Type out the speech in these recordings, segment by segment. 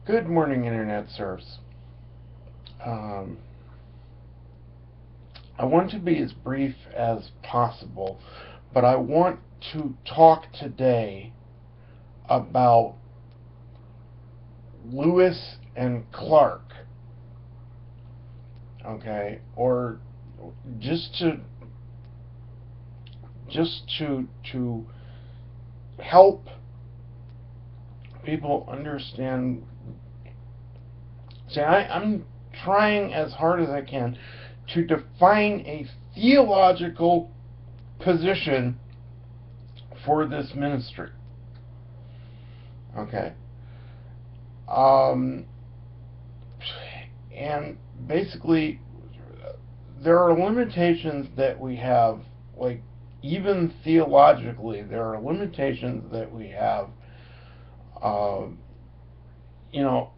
Good morning, Internet Surfs. Um, I want to be as brief as possible, but I want to talk today about Lewis and Clarke, okay, or just to just to help people understand. See, I'm trying as hard as I can to define a theological position for this ministry. Okay. Um, and basically, there are limitations that we have, like, even theologically, there are limitations that we have. Uh,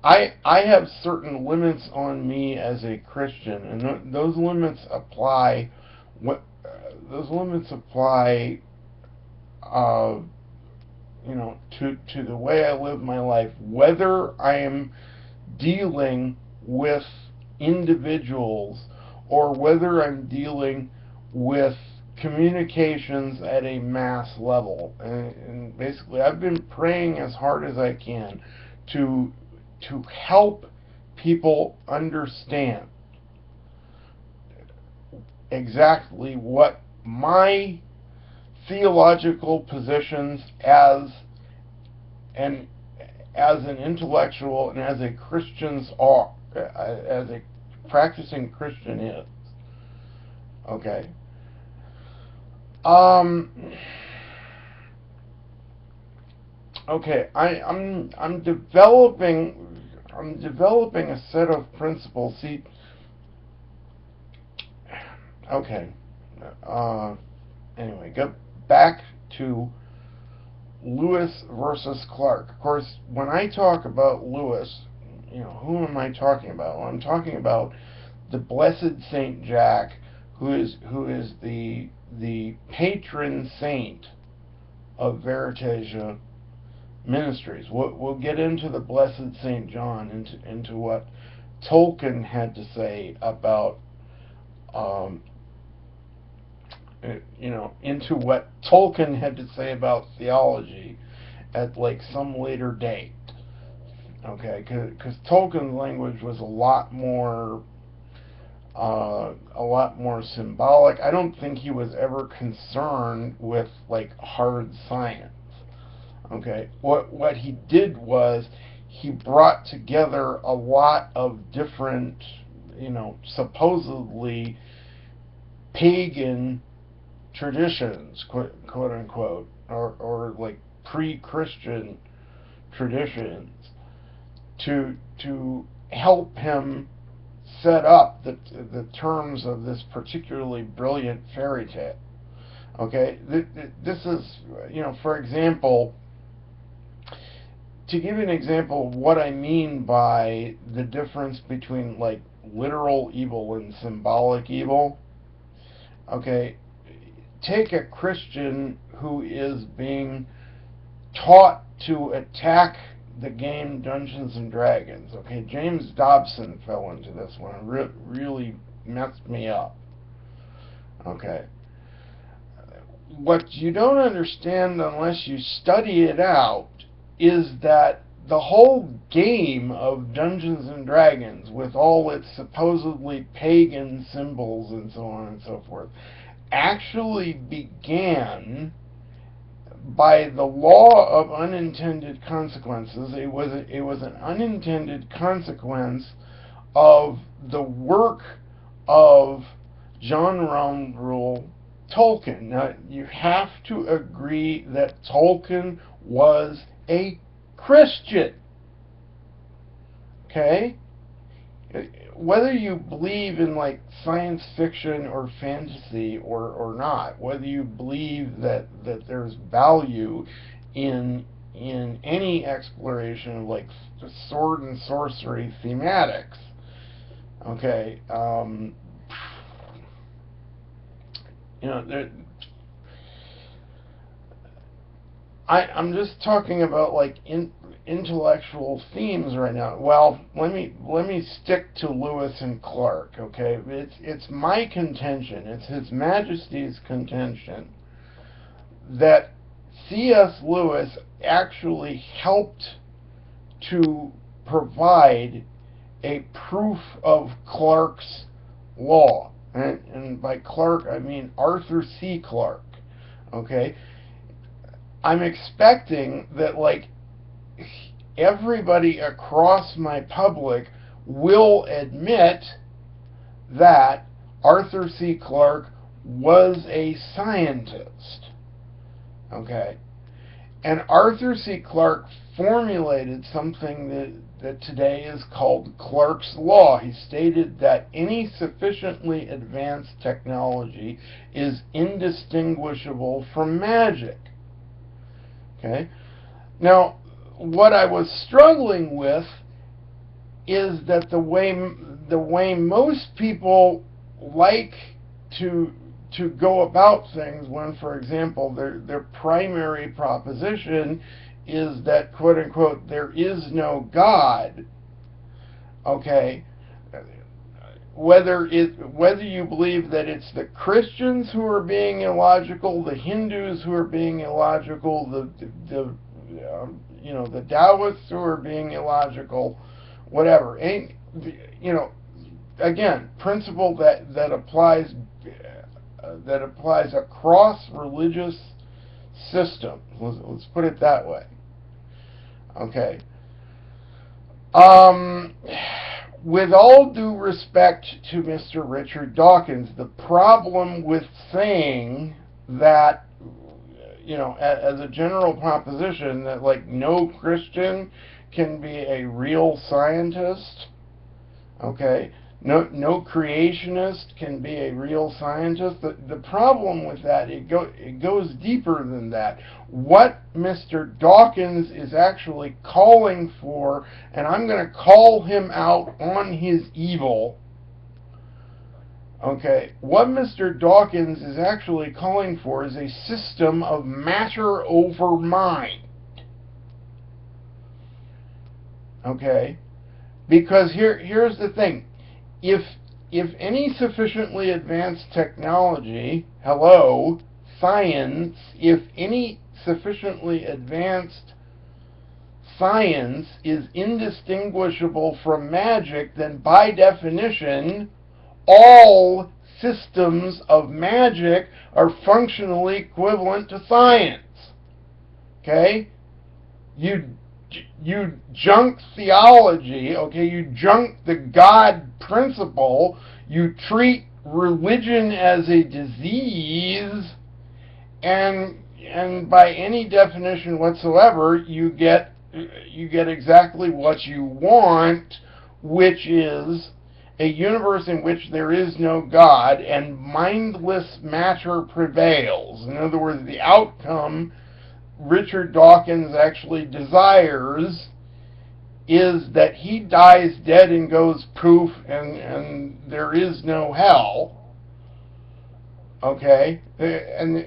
I have certain limits on me as a Christian, and those limits apply. Those limits apply, uh, to the way I live my life, whether I am dealing with individuals or whether I'm dealing with communications at a mass level. And basically, I've been praying as hard as I can to help people understand exactly what my theological positions an as an intellectual and as a Christian's are, as a practicing Christian is. Okay. Um. Okay. I'm developing a set of principles. See. Okay. Anyway, go back to Lewis versus Clarke. Of course, when I talk about Lewis, who am I talking about? Well, I'm talking about the Blessed Saint Jack, who is the patron saint of Veritasia Ministries. We'll get into the Blessed Saint John, into what Tolkien had to say about um, into what Tolkien had to say about theology at like some later date. Okay, because Tolkien's language was a lot more symbolic. I don't think he was ever concerned with like hard science. Okay, what he did was he brought together a lot of different, supposedly pagan traditions, quote unquote, or like pre-Christian traditions, to help him set up the terms of this particularly brilliant fairy tale. Okay, this is, for example, to give you an example of what I mean by the difference between like literal evil and symbolic evil. Okay, take a Christian who is being taught to attack the game Dungeons and Dragons. Okay, James Dobson fell into this one. It really messed me up. Okay. What you don't understand unless you study it out is that the whole game of Dungeons and Dragons, with all its supposedly pagan symbols and so on and so forth, actually began by the law of unintended consequences. It was an unintended consequence of the work of John Rule Tolkien. Now, you have to agree that Tolkien was a Christian. Okay? Whether you believe in like science fiction or fantasy or not, whether you believe that there's value in any exploration of like sword and sorcery thematics, okay, I'm just talking about like intellectual themes right now. Well, let me stick to Lewis and Clarke. Okay, it's my contention. It's His Majesty's contention that C.S. Lewis actually helped to provide a proof of Clarke's law. And by Clarke, I mean Arthur C. Clarke. Okay? I'm expecting that, like, everybody across my public will admit that Arthur C. Clarke was a scientist. Okay? And Arthur C. Clarke formulated something that today is called Clarke's Law. He stated that any sufficiently advanced technology is indistinguishable from magic. Okay? Now, what I was struggling with is that the way most people like to go about things when, for example, their primary proposition is that, quote unquote, there is no God. Okay, whether you believe that it's the Christians who are being illogical, the Hindus who are being illogical, the Taoists who are being illogical, whatever. Again, principle that applies across religious systems. Let's put it that way. Okay. With all due respect to Mr. Richard Dawkins, the problem with saying that, as a general proposition, that, like, no Christian can be a real scientist, okay? No creationist can be a real scientist. The problem with that, it goes deeper than that. What Mr. Dawkins is actually calling for, and I'm going to call him out on his evil, okay, what Mr. Dawkins is actually calling for is a system of matter over mind. Okay? Because here's the thing. If any sufficiently advanced technology, science, if any sufficiently advanced science is indistinguishable from magic, then by definition, all systems of magic are functionally equivalent to science. Okay? You junk theology, okay? You junk the God principle. You treat religion as a disease, and by any definition whatsoever, you get exactly what you want, which is a universe in which there is no God and mindless matter prevails. In other words, the outcome Richard Dawkins actually desires is that he dies dead and goes poof, and there is no hell. Okay? And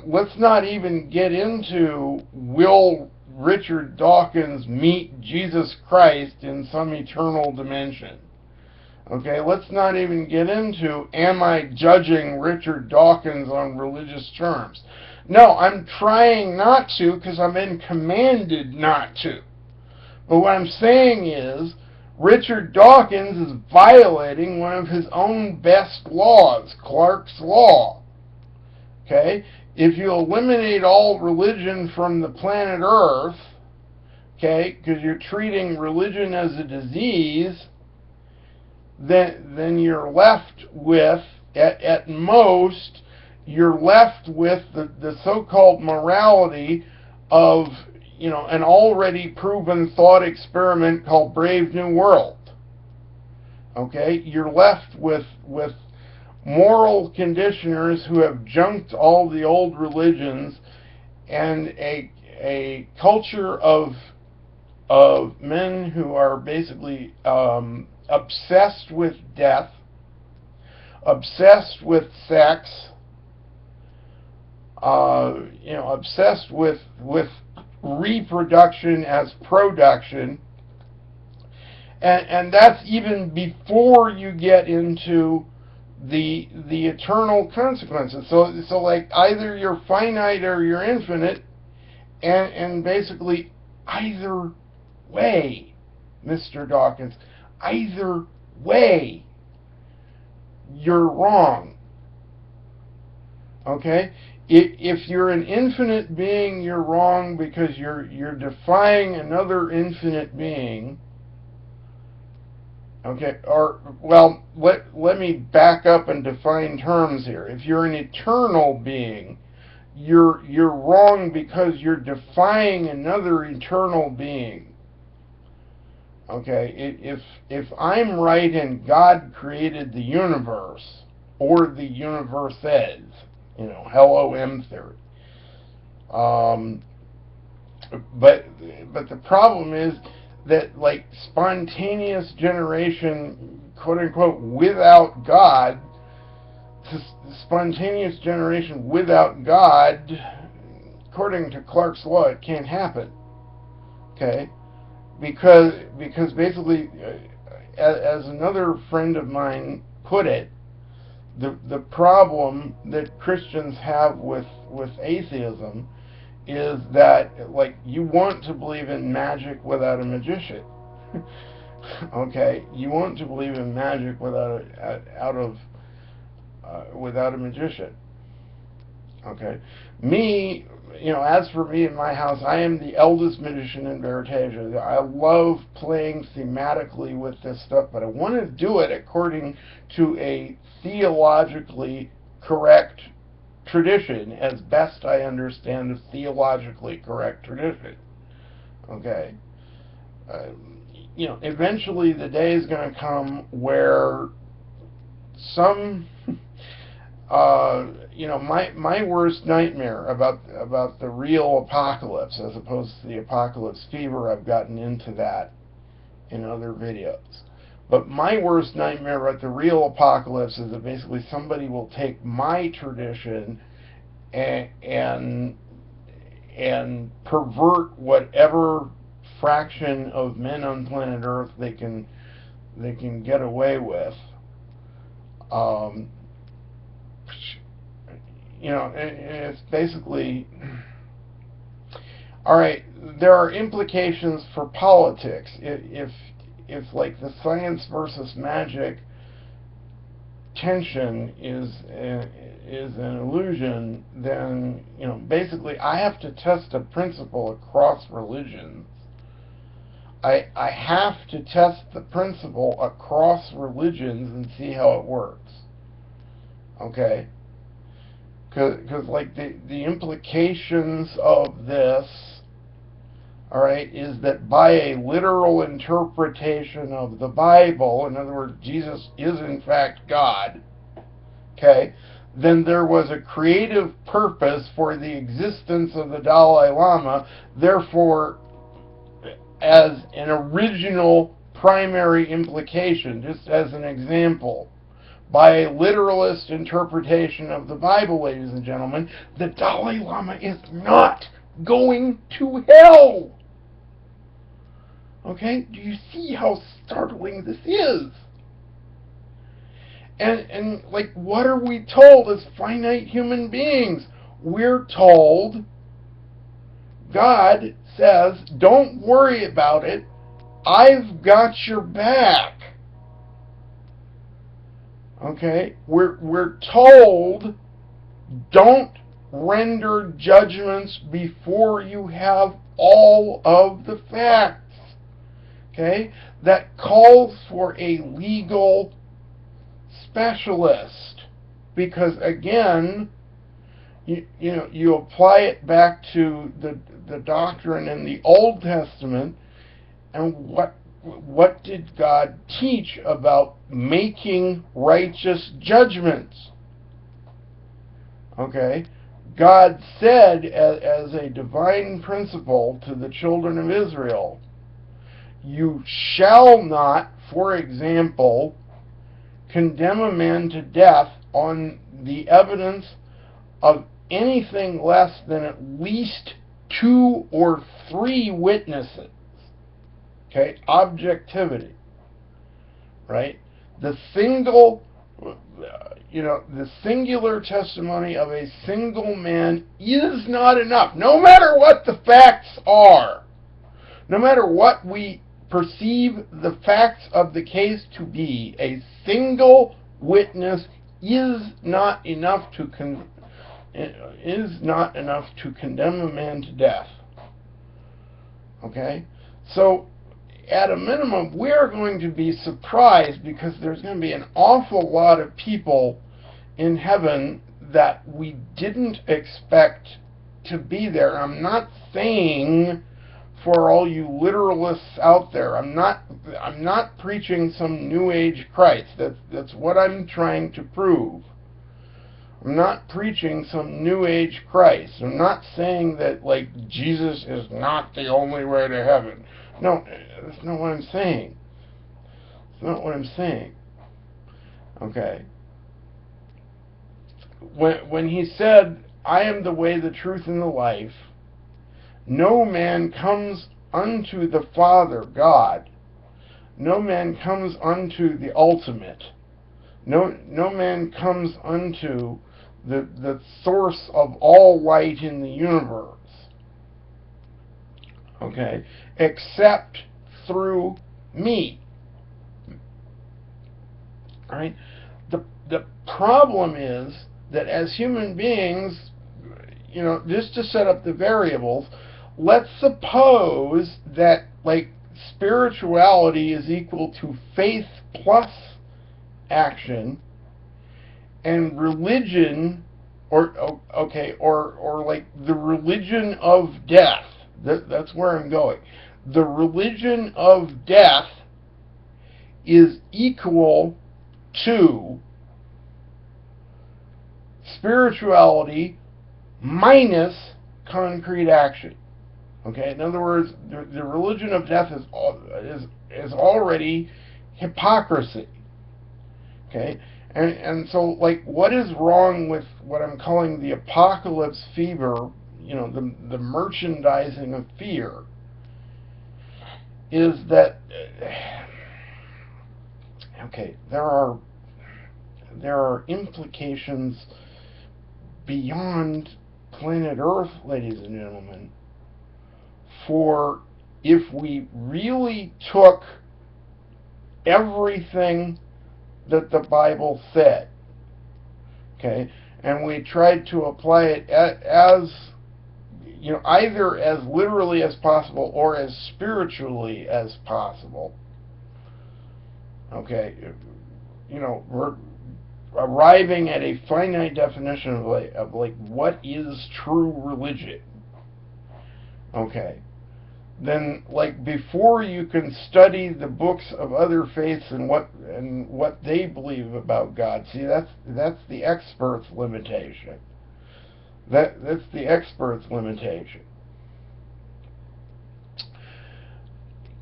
let's not even get into, will Richard Dawkins meet Jesus Christ in some eternal dimension? Okay, let's not even get into, am I judging Richard Dawkins on religious terms? No, I'm trying not to, because I'm been commanded not to. But what I'm saying is, Richard Dawkins is violating one of his own best laws, Clarke's Law. Okay? If you eliminate all religion from the planet Earth, okay, because you're treating religion as a disease, then you're left with, at most, you're left with the so-called morality of, an already proven thought experiment called Brave New World. Okay? You're left with moral conditioners who have junked all the old religions, and a culture of men who are basically obsessed with death, obsessed with sex, obsessed with reproduction as production. And that's even before you get into the eternal consequences. So like either you're finite or you're infinite, and basically either way, Mr. Dawkins, either way, you're wrong. Okay? If you're an infinite being, you're wrong because you're defying another infinite being. Okay, or, well, let me back up and define terms here. If you're an eternal being, you're wrong because you're defying another eternal being. Okay, if I'm right and God created the universe, or the universes, hello M theory. But the problem is that, like, spontaneous generation, quote unquote, without God, spontaneous generation without God, according to Clarke's law, it can't happen. Okay? Because basically, as another friend of mine put it, the problem that Christians have with atheism is that, like, you want to believe in magic without a magician. Okay, you want to believe in magic without a magician. Okay, as for me in my house, I am the eldest magician in Veritasia. I love playing thematically with this stuff, but I want to do it according to a theologically correct tradition, as best I understand a theologically correct tradition. Okay? Eventually the day is going to come where some, my worst nightmare about the real apocalypse, as opposed to the apocalypse fever, I've gotten into that in other videos. But my worst nightmare about the real apocalypse is that basically somebody will take my tradition and pervert whatever fraction of men on planet Earth they can get away with. It's basically, all right, there are implications for politics. If like the science versus magic tension is an illusion, then basically I have to test a principle across religions. I have to test the principle across religions and see how it works. Okay? Because like the implications of this, all right, is that by a literal interpretation of the Bible, in other words, Jesus is in fact God, okay, then there was a creative purpose for the existence of the Dalai Lama. Therefore, as an original primary implication, just as an example, by a literalist interpretation of the Bible, ladies and gentlemen, the Dalai Lama is not going to hell. Okay? Do you see how startling this is? And like, what are we told as finite human beings? We're told, God says, don't worry about it, I've got your back. Okay? We're told, don't render judgments before you have all of the facts. Okay? That calls for a legal specialist. Because again, you apply it back to the doctrine in the Old Testament, and what did God teach about making righteous judgments? Okay? God said as a divine principle to the children of Israel, you shall not, for example, condemn a man to death on the evidence of anything less than at least 2 or 3 witnesses. Okay, objectivity, right? The singular testimony of a single man is not enough, no matter what the facts are. No matter what we perceive the facts of the case to be, a single witness is not enough to condemn a man to death. Okay? So, at a minimum, we're going to be surprised because there's going to be an awful lot of people in heaven that we didn't expect to be there. I'm not saying, for all you literalists out there, I'm not preaching some New Age Christ. That's what I'm trying to prove. I'm not preaching some New Age Christ. I'm not saying that, like, Jesus is not the only way to heaven. No, that's not what I'm saying. That's not what I'm saying. Okay? When he said, I am the way, the truth, and the life, no man comes unto the Father, God. No man comes unto the ultimate. No man comes unto the source of all light in the universe. Okay? Except through me. Alright? The problem is that as human beings, just to set up the variables, let's suppose that, like, spirituality is equal to faith plus action, and religion, or like the religion of death. That's where I'm going. The religion of death is equal to spirituality minus concrete action. Okay, in other words, the religion of death is already hypocrisy. Okay, and so, like, what is wrong with what I'm calling the apocalypse fever? The merchandising of fear is that there are implications beyond planet Earth, ladies and gentlemen, for if we really took everything that the Bible said, okay, and we tried to apply it as either as literally as possible or as spiritually as possible. Okay, we're arriving at a finite definition of what is true religion. Okay, then, like, before you can study the books of other faiths and what they believe about God, see, that's the expert's limitation. That's the expert's limitation.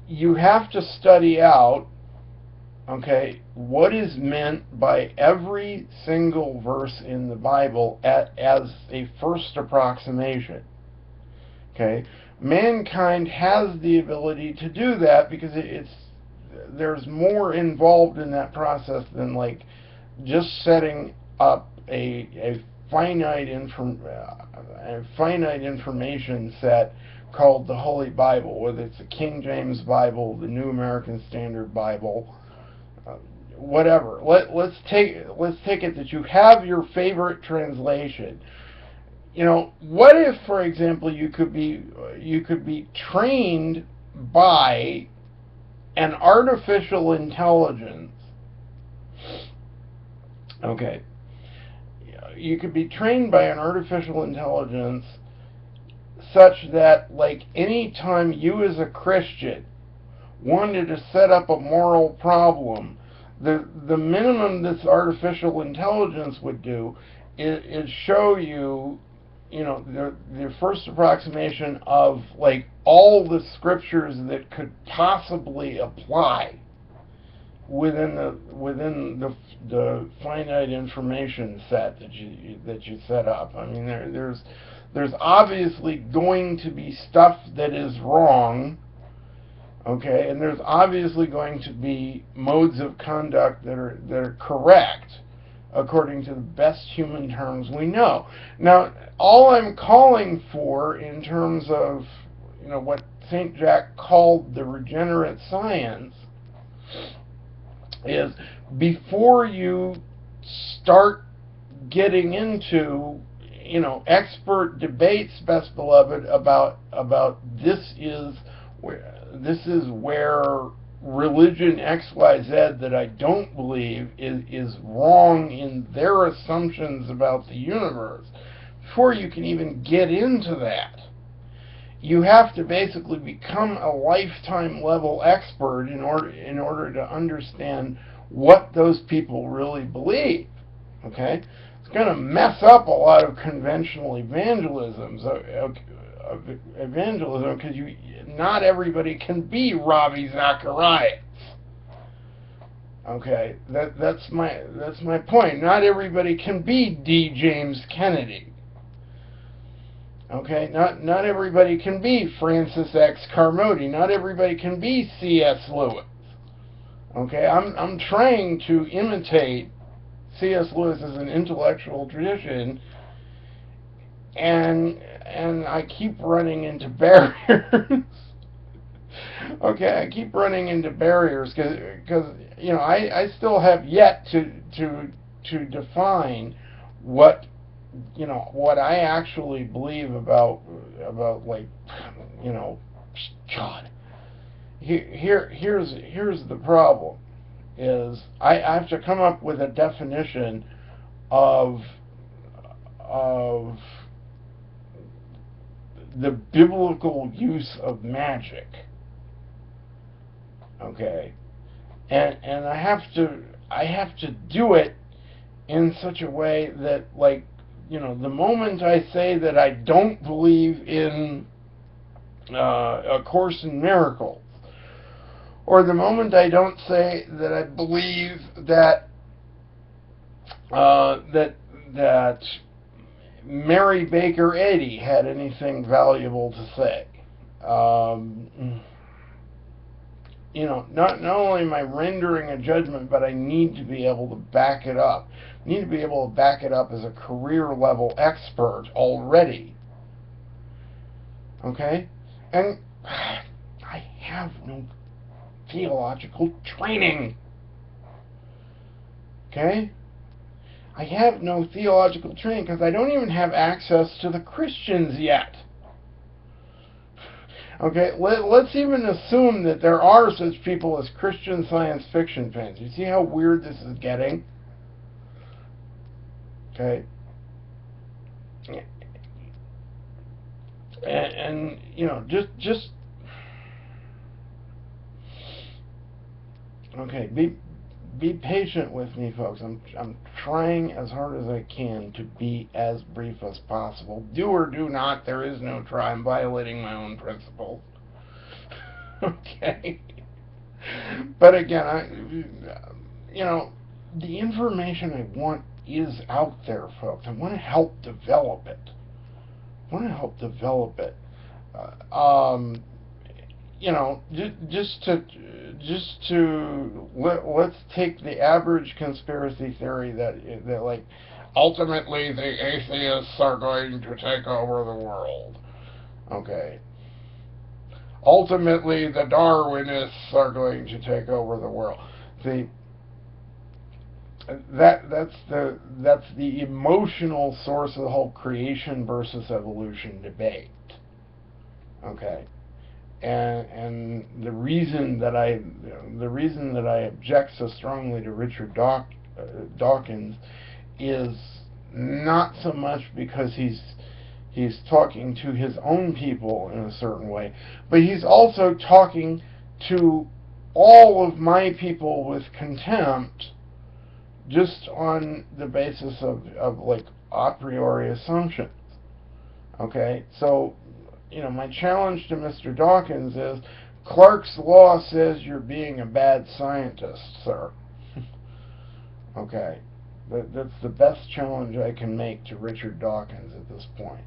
You have to study out, okay, what is meant by every single verse in the Bible as a first approximation. Okay, mankind has the ability to do that because there's more involved in that process than, like, just setting up a finite information set called the Holy Bible, whether it's the King James Bible, the New American Standard Bible, whatever. Let's take it that you have your favorite translation. What if, for example, you could be trained by an artificial intelligence? Okay. You could be trained by an artificial intelligence such that, like, any time you as a Christian wanted to set up a moral problem, the minimum this artificial intelligence would do is show you, the first approximation of, like, all the scriptures that could possibly apply within the finite information set that you set up. I mean, there's There's obviously going to be stuff that is wrong, okay, and there's obviously going to be modes of conduct that are correct according to the best human terms we know. Now, all I'm calling for in terms of, what St. Jack called the regenerate science is, before you start getting into expert debates, best beloved, about this is where religion XYZ that I don't believe is wrong in their assumptions about the universe. Before you can even get into that, you have to basically become a lifetime level expert in order to understand what those people really believe. Okay? It's going to mess up a lot of conventional evangelism because not everybody can be Ravi Zacharias. Okay, that's my point. Not everybody can be D. James Kennedy. Okay, not everybody can be Francis X. Carmody. Not everybody can be C.S. Lewis. Okay, I'm trying to imitate C.S. Lewis as an intellectual tradition, and I keep running into barriers. Okay, I keep running into barriers because I still have yet to define what I actually believe about like God. Here's the problem. Is I have to come up with a definition of the biblical use of magic. Okay, and I have to do it in such a way that, like, the moment I say that I don't believe in A Course in Miracles, or the moment I don't say that I believe that that Mary Baker Eddy had anything valuable to say. Not only am I rendering a judgment, but I need to be able to back it up. I need to be able to back it up as a career level expert already. Okay? And I have no theological training. Okay? I have no theological training because I don't even have access to the Christians yet. Okay, let's even assume that there are such people as Christian science fiction fans. You see how weird this is getting? Okay. And just okay, be patient with me, folks. I'm trying as hard as I can to be as brief as possible. Do or do not, there is no try. I'm violating my own principles. Okay. But again, the information I want is out there, folks. I want to help develop it. Let's take the average conspiracy theory that like ultimately the atheists are going to take over the world. Okay. Ultimately the Darwinists are going to take over the world. See, that's the emotional source of the whole creation versus evolution debate. Okay. And the reason that I object so strongly to Richard Dawkins is not so much because he's talking to his own people in a certain way, but he's also talking to all of my people with contempt, just on the basis of like a priori assumptions. Okay, so my challenge to Mr. Dawkins is, Clarke's law says you're being a bad scientist, sir. Okay, that's the best challenge I can make to Richard Dawkins at this point.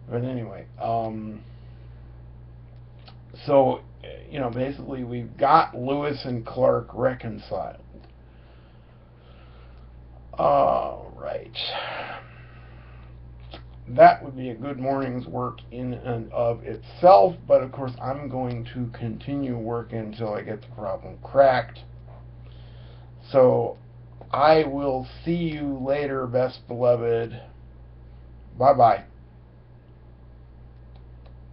But anyway, so, basically we've got Lewis and Clarke reconciled. Alright. That would be a good morning's work in and of itself, but of course I'm going to continue working until I get the problem cracked. So I will see you later, best beloved. Bye-bye.